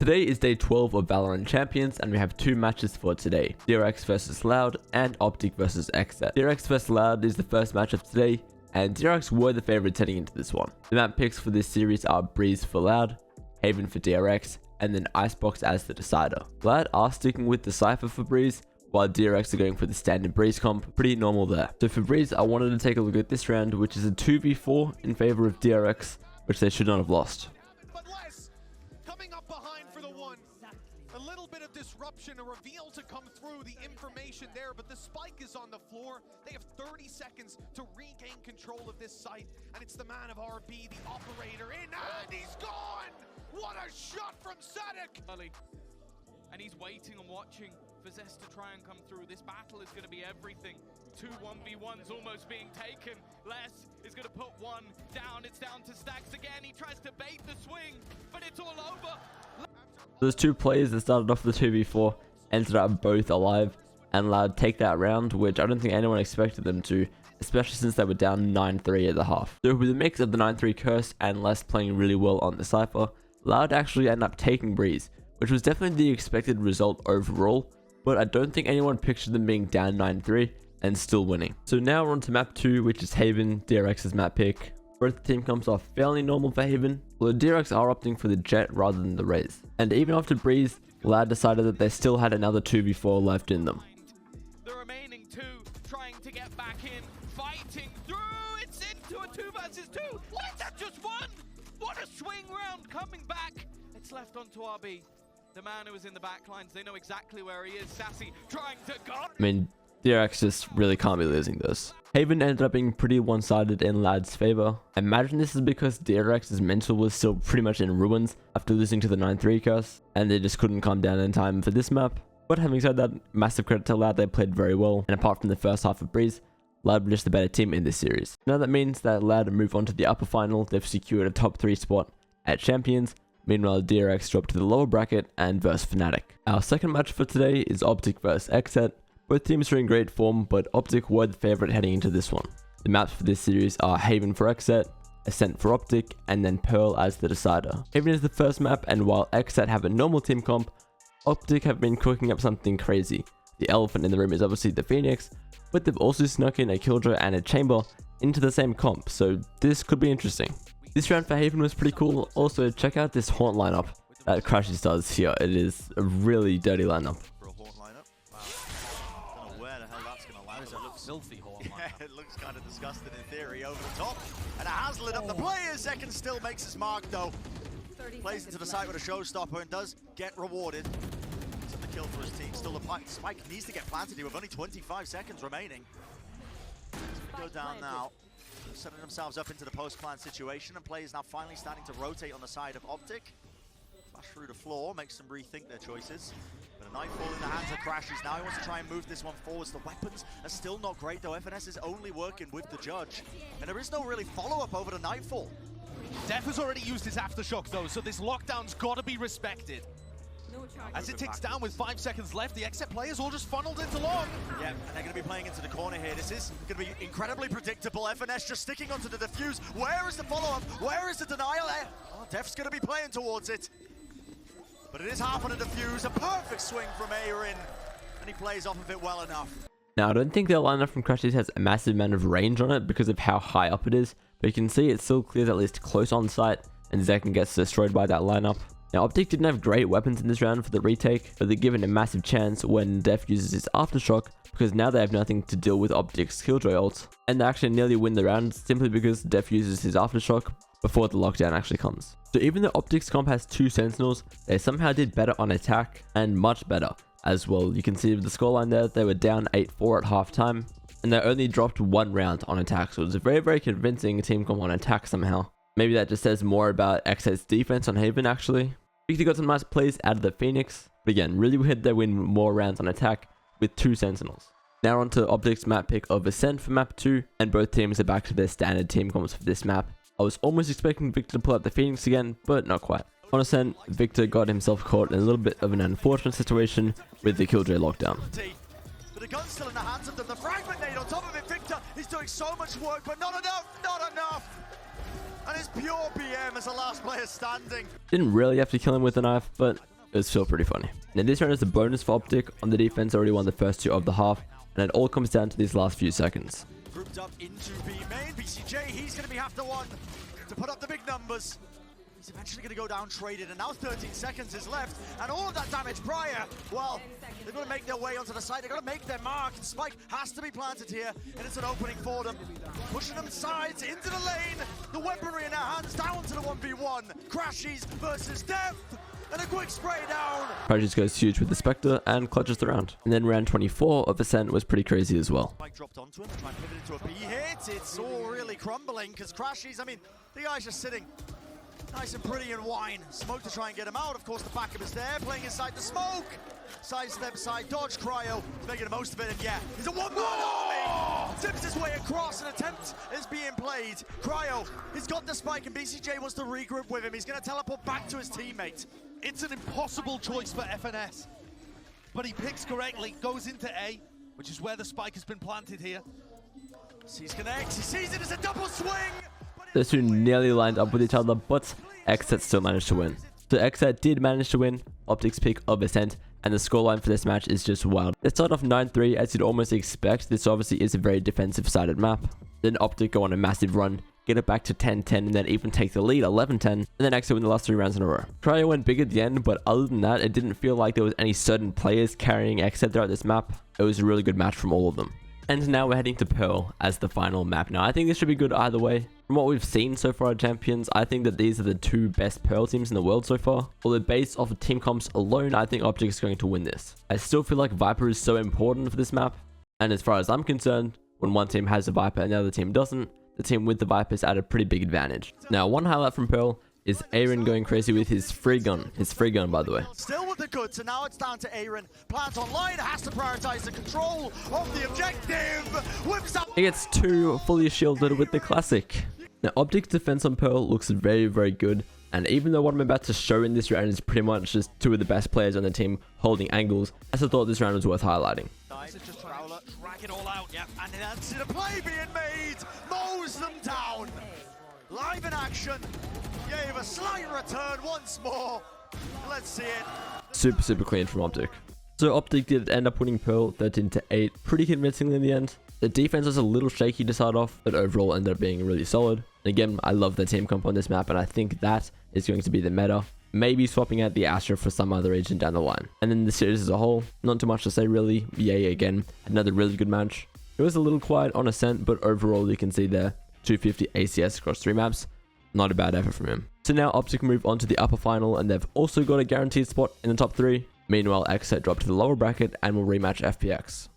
Today is day 12 of Valorant Champions, and we have two matches for today: DRX versus Loud and OpTic versus XSET. DRX versus Loud is the first match of today, and DRX were the favorites heading into this one. The map picks for this series are Breeze for Loud, Haven for DRX, and then Icebox as the decider. Loud are sticking with the Cypher for Breeze, while DRX are going for the standard Breeze comp. Pretty normal there. So for Breeze, I wanted to take a look at this round, which is a 2v4 in favor of DRX, which they should not have lost. But less coming up behind for the one. A little bit of disruption, a reveal to come through, the information there, but the spike is on the floor. They have 30 seconds to regain control of this site, and it's the man of RB, the operator, in, and he's gone! What a shot from Sadek! And he's waiting and watching for Zest to try and come through. This battle is going to be everything. Two 1v1s almost being taken. Les is going to put one down. It's down to Stacks again. He tries to bait the swing, but it's all over. Those two players that started off the 2v4 ended up both alive and Loud take that round, which I don't think anyone expected them to, especially since they were down 9-3 at the half. So with a mix of the 9-3 curse and Les playing really well on the Cypher, Loud actually ended up taking Breeze, which was definitely the expected result overall, but I don't think anyone pictured them being down 9-3 and still winning. So now we're on to map 2, which is Haven, DRX's map pick. Both team comps are fairly normal for Haven, although DRX are opting for the Jet rather than the Raze. And even after Breeze, Loud decided that they still had another 2v4 left in them. The remaining two trying to get back in, fighting through. It's into a 2 versus 2. What is that, just one? What a swing round coming back. It's left onto RB. The man who was in the back lines, they know exactly where he is. Sassy trying to go. I mean, DRX just really can't be losing this. Haven ended up being pretty one-sided in Loud's favor. I imagine this is because DRX's mental was still pretty much in ruins after losing to the 9-3 curse, and they just couldn't calm down in time for this map. But having said that, massive credit to Loud, they played very well, and apart from the first half of Breeze, Loud were just the better team in this series. Now that means that Loud move on to the upper final. They've secured a top 3 spot at Champions. Meanwhile, DRX dropped to the lower bracket and versus Fnatic. Our second match for today is OpTic versus XSET. Both teams are in great form, but OpTic were the favorite heading into this one. The maps for this series are Haven for XSET, Ascent for OpTic, and then Pearl as the decider. Haven is the first map, and while XSET have a normal team comp, OpTic have been cooking up something crazy. The elephant in the room is obviously the Phoenix, but they've also snuck in a Killjoy and a Chamber into the same comp, so this could be interesting. This round for Haven was pretty cool. Also, check out this Haunt lineup that Crashes does here. It is a really dirty lineup. For a Haunt lineup. Wow. Don't know where the hell that's going to land. It looks filthy, Haunt lineup. It looks kind of disgusting in theory over the top. And it has lit up the player. Second still makes his mark though. Plays into the site with a showstopper and does get rewarded. Took the kill for his team. Still the spike needs to get planted here with only 25 seconds remaining. He's going to go down now. Setting themselves up into the post-plant situation, and players now finally starting to rotate on the side of OpTic. Flash through the floor, makes them rethink their choices. But a nightfall in the hands of Crashes. Now he wants to try and move this one forwards. The weapons are still not great though. FNS is only working with the judge. And there is no really follow-up over the nightfall. Def has already used his aftershock though, so this lockdown's got to be respected. As it ticks down with 5 seconds left, the XSET players all just funneled into long. Yeah, and they're going to be playing into the corner here. This is going to be incredibly predictable. FNS just sticking onto the defuse. Where is the follow-up? Where is the denial? Oh, Def's going to be playing towards it. But it is half on a defuse. A perfect swing from Aaron. And he plays off of it well enough. Now, I don't think their lineup from Crashes has a massive amount of range on it because of how high up it is, but you can see it still clears at least close on site, and Zekken gets destroyed by that lineup. Now, OpTic didn't have great weapons in this round for the retake, but they're given a massive chance when Def uses his aftershock, because now they have nothing to deal with OpTic's Killjoy ult, and they actually nearly win the round simply because Def uses his aftershock before the lockdown actually comes. So even though OpTic's comp has 2 Sentinels, they somehow did better on attack, and much better as well. You can see with the scoreline there, they were down 8-4 at halftime, and they only dropped 1 round on attack, so it was a very, very convincing team comp on attack somehow. Maybe that just says more about XSET's defense on Haven actually. Victor got some nice plays out of the Phoenix, but again, really weird they win more rounds on attack with 2 Sentinels. Now on to OpTic's map pick of Ascent for map 2, and both teams are back to their standard team comps for this map. I was almost expecting Victor to pull out the Phoenix again, but not quite. On Ascent, Victor got himself caught in a little bit of an unfortunate situation with the Killjoy lockdown. But the gun's still in the hands of them. The fragment nade on top of it. Victor is doing so much work, but not enough, not enough. And it's pure PM as the last player standing. Didn't really have to kill him with a knife, but It was still pretty funny. Now this round is a bonus for OpTic. On the defense, already won the first 2 of the half, and it all comes down to these last few seconds. Grouped up into B main. BCJ, he's going to have the one to put up the big numbers. He's eventually going to go down traded, and now 13 seconds is left, and all of that damage prior, well, they're going to make their way onto the side. They're going to make their mark. Spike has to be planted here, and it's an opening for them. Pushing them sides into the lane. The weaponry in their hands down to the 1v1. Crashies versus Death, and a quick spray down. Crashies goes huge with the Spectre and clutches the round. And then round 24 of Ascent was pretty crazy as well. Spike dropped onto him, trying to pivot into a B hit. It's all really crumbling, because Crashies, I mean, the guy's just sitting nice and pretty in wine. Smoke to try and get him out. Of course, the backup is there, playing inside the smoke. Sidestep, side dodge, Cryo, making the most of it, and yeah, he's a one-man army! Tips his way across, an attempt is being played. Cryo, he's got the spike, and BCJ wants to regroup with him. He's going to teleport back to his teammate. It's an impossible choice for FNS, but he picks correctly, goes into A, which is where the spike has been planted here. Sees connects, he sees it as a double swing! Those two nearly lined up with each other, but XSET still managed to win. So XSET did manage to win OpTic's pick of Ascent, and the scoreline for this match is just wild. They start off 9-3 as you'd almost expect. This obviously is a very defensive sided map. Then OpTic go on a massive run, get it back to 10-10, and then even take the lead 11-10, and then XSET win the last 3 rounds in a row. Cryo went big at the end, but other than that, it didn't feel like there was any certain players carrying XSET throughout this map. It was a really good match from all of them. And now we're heading to Pearl as the final map. Now, I think this should be good either way. From what we've seen so far at Champions, I think that these are the 2 best Pearl teams in the world so far. Although based off of team comps alone, I think OpTic is going to win this. I still feel like Viper is so important for this map. And as far as I'm concerned, when one team has a Viper and the other team doesn't, the team with the Viper is at a pretty big advantage. Now, one highlight from Pearl is Aaron going crazy with his free gun. His free gun, by the way. Still with the goods, and now it's down to Aaron. Plant online, has to prioritize the control of the objective. Whips up. He gets 2 fully shielded with the classic. Now, OpTic's defense on Pearl looks very, very good. And even though what I'm about to show in this round is pretty much just 2 of the best players on the team holding angles, I still thought this round was worth highlighting. Just drag it all out, yeah. And an answer to play being made. Mows them down. Live in action. Gave a slight return once more. Let's see it. Super clean from OpTic. So OpTic did end up winning Pearl 13-8 pretty convincingly in the end. The defense was a little shaky to start off, but overall ended up being really solid. And again, I love the team comp on this map, and I think that is going to be the meta. Maybe swapping out the Astra for some other agent down the line. And then the series as a whole, not too much to say really. Yay again, another really good match. It was a little quiet on Ascent, but overall you can see there, 250 ACS across 3 maps. Not a bad effort from him. So now OpTic move on to the upper final, and they've also got a guaranteed spot in the top 3. Meanwhile, XSET dropped to the lower bracket and will rematch FPX.